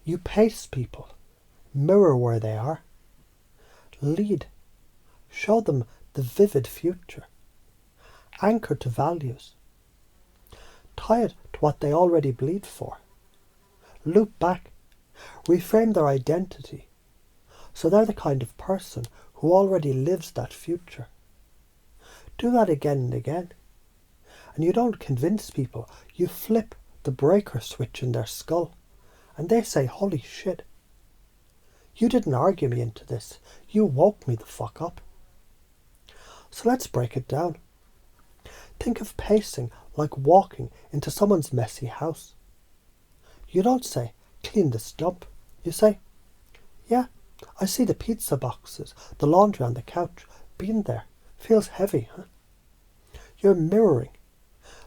You pace people, mirror where they are, lead, show them the vivid future, anchor to values, tie it to what they already bleed for, loop back, reframe their identity so they're the kind of person who already lives that future. Do that again and again, and you don't convince people, you flip the breaker switch in their skull, and they say, holy shit, you didn't argue me into this, you woke me the fuck up. So let's break it down. Think of pacing like walking into someone's messy house. You don't say, clean this dump. You say, yeah, I see the pizza boxes, the laundry on the couch. Been there. Feels heavy, huh? You're mirroring,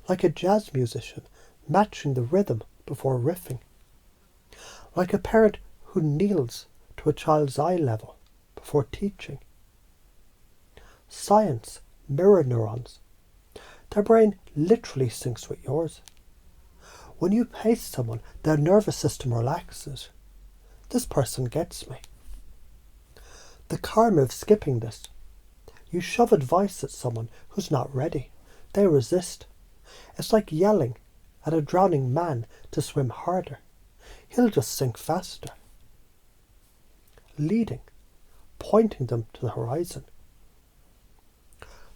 like a jazz musician, matching the rhythm before riffing. Like a parent who kneels to a child's eye level before teaching. Science, mirror neurons. Their brain literally syncs with yours. When you pace someone, their nervous system relaxes. This person gets me. The karma of skipping this. You shove advice at someone who's not ready. They resist. It's like yelling at a drowning man to swim harder. He'll just sink faster. Leading, pointing them to the horizon.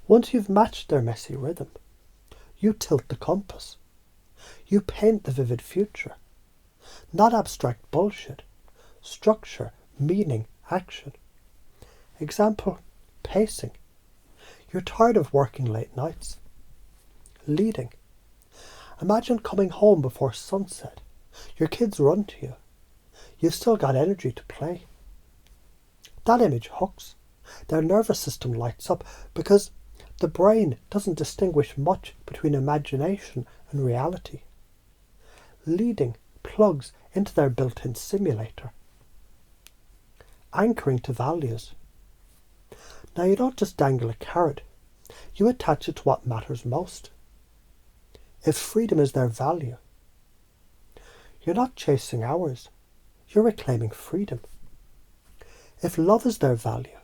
Once you've matched their messy rhythm, you tilt the compass. You paint the vivid future. Not abstract bullshit. Structure, meaning, action. Example, pacing. You're tired of working late nights. Leading. Imagine coming home before sunset. Your kids run to you. You've still got energy to play. That image hooks. Their nervous system lights up because the brain doesn't distinguish much between imagination and reality. Leading plugs into their built-in simulator. Anchoring to values. Now you don't just dangle a carrot. You attach it to what matters most. If freedom is their value, you're not chasing hours. You're reclaiming freedom. If love is their value,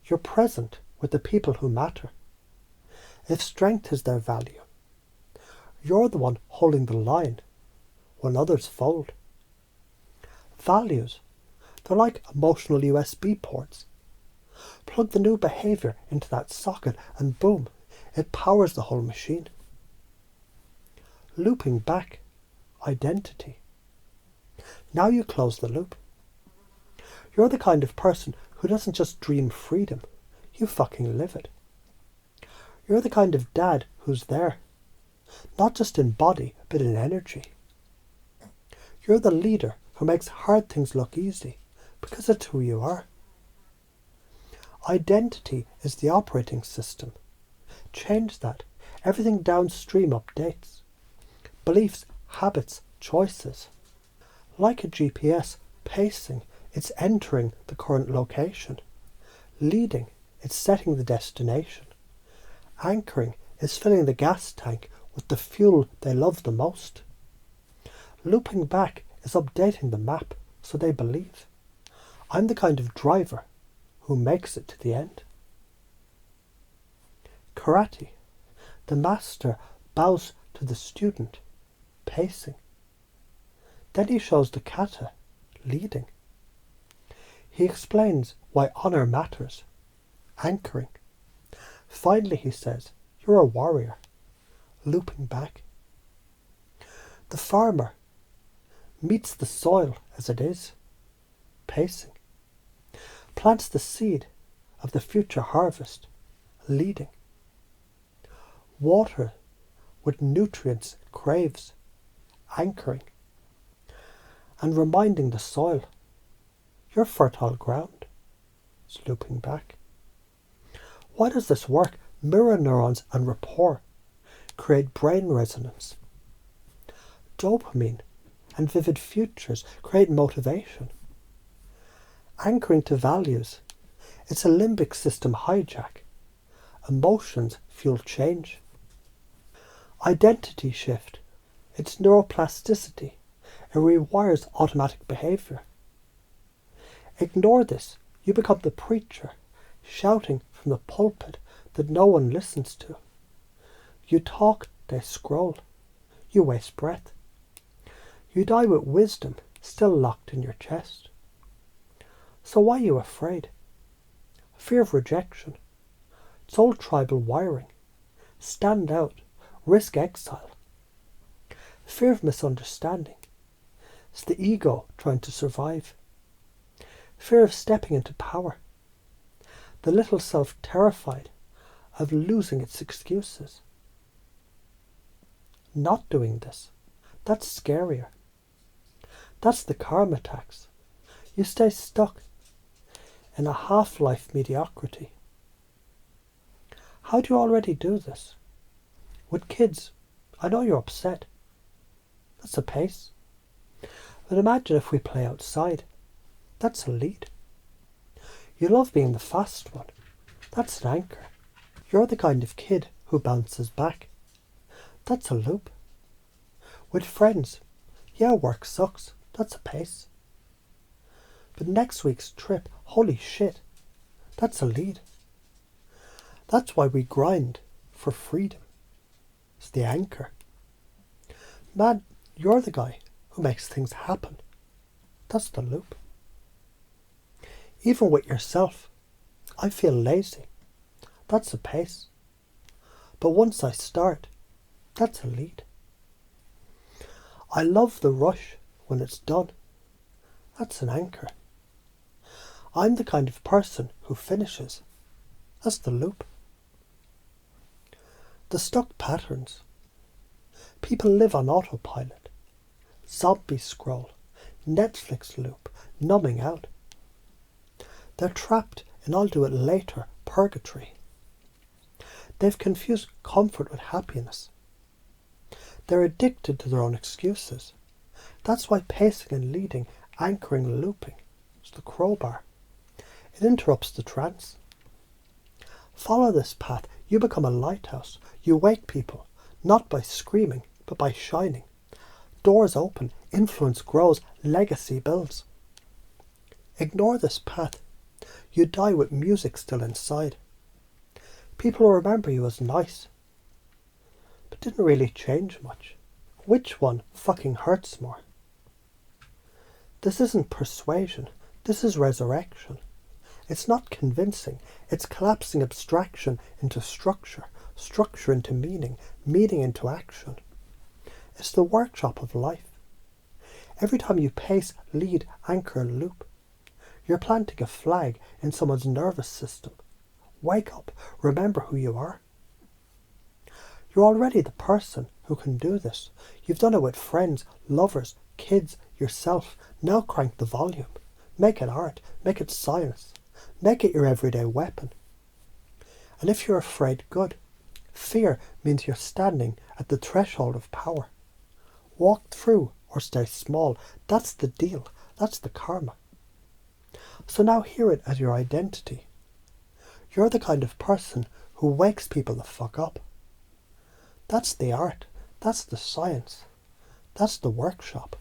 you're present with the people who matter. If strength is their value, you're the one holding the line when others fold. Values, they're like emotional USB ports. Plug the new behaviour into that socket and boom, it powers the whole machine. Looping back, identity. Now you close the loop. You're the kind of person who doesn't just dream freedom, you fucking live it. You're the kind of dad who's there, not just in body, but in energy. You're the leader who makes hard things look easy, because it's who you are. Identity is the operating system. Change that. Everything downstream updates. Beliefs, habits, choices. Like a GPS, pacing, it's entering the current location. Leading, it's setting the destination. Anchoring is filling the gas tank with the fuel they love the most. Looping back is updating the map so they believe. I'm the kind of driver who makes it to the end. Karate. The master bows to the student, pacing. Then he shows the kata, leading. He explains why honour matters, anchoring. Finally he says, you're a warrior, looping back. The farmer meets the soil as it is, pacing. Plants the seed of the future harvest, leading. Water with nutrients craves, anchoring. And reminding the soil, you're fertile ground, it's looping back. Why does this work? Mirror neurons and rapport create brain resonance. Dopamine and vivid futures create motivation. Anchoring to values, it's a limbic system hijack. Emotions fuel change. Identity shift, it's neuroplasticity. It rewires automatic behaviour. Ignore this, you become the preacher, shouting from the pulpit that no one listens to. You talk, they scroll. You waste breath. You die with wisdom still locked in your chest. So why are you afraid? Fear of rejection. It's old tribal wiring. Stand out. Risk exile. Fear of misunderstanding. It's the ego trying to survive. Fear of stepping into power. The little self terrified of losing its excuses. Not doing this, that's scarier. That's the karma tax. You stay stuck in a half-life mediocrity. How do you already do this? With kids, I know you're upset. That's a pace. But imagine if we play outside. That's a lead. You love being the fast one. That's an anchor. You're the kind of kid who bounces back. That's a loop. With friends, yeah, work sucks. That's a pace. But next week's trip, holy shit, that's a lead. That's why we grind for freedom. It's the anchor. Man, you're the guy who makes things happen. That's the loop. Even with yourself, I feel lazy. That's a pace. But once I start, that's a lead. I love the rush when it's done. That's an anchor. I'm the kind of person who finishes. That's the loop. The stuck patterns. People live on autopilot. Zombie scroll. Netflix loop. Numbing out. They're trapped in I'll do it later purgatory. They've confused comfort with happiness. They're addicted to their own excuses. That's why pacing and leading, anchoring and looping is the crowbar. It interrupts the trance. Follow this path, you become a lighthouse. You wake people, not by screaming, but by shining. Doors open, influence grows, legacy builds. Ignore this path. You die with music still inside. People remember you as nice, but didn't really change much. Which one fucking hurts more? This isn't persuasion, this is resurrection. It's not convincing, it's collapsing abstraction into structure, structure into meaning, meaning into action. It's the workshop of life. Every time you pace, lead, anchor, loop, you're planting a flag in someone's nervous system. Wake up, remember who you are. You're already the person who can do this. You've done it with friends, lovers, kids, yourself. Now crank the volume. Make it art, make it science. Make it your everyday weapon. And if you're afraid, good. Fear means you're standing at the threshold of power. Walk through or stay small. That's the deal. That's the karma. So now hear it as your identity. You're the kind of person who wakes people the fuck up. That's the art. That's the science. That's the workshop.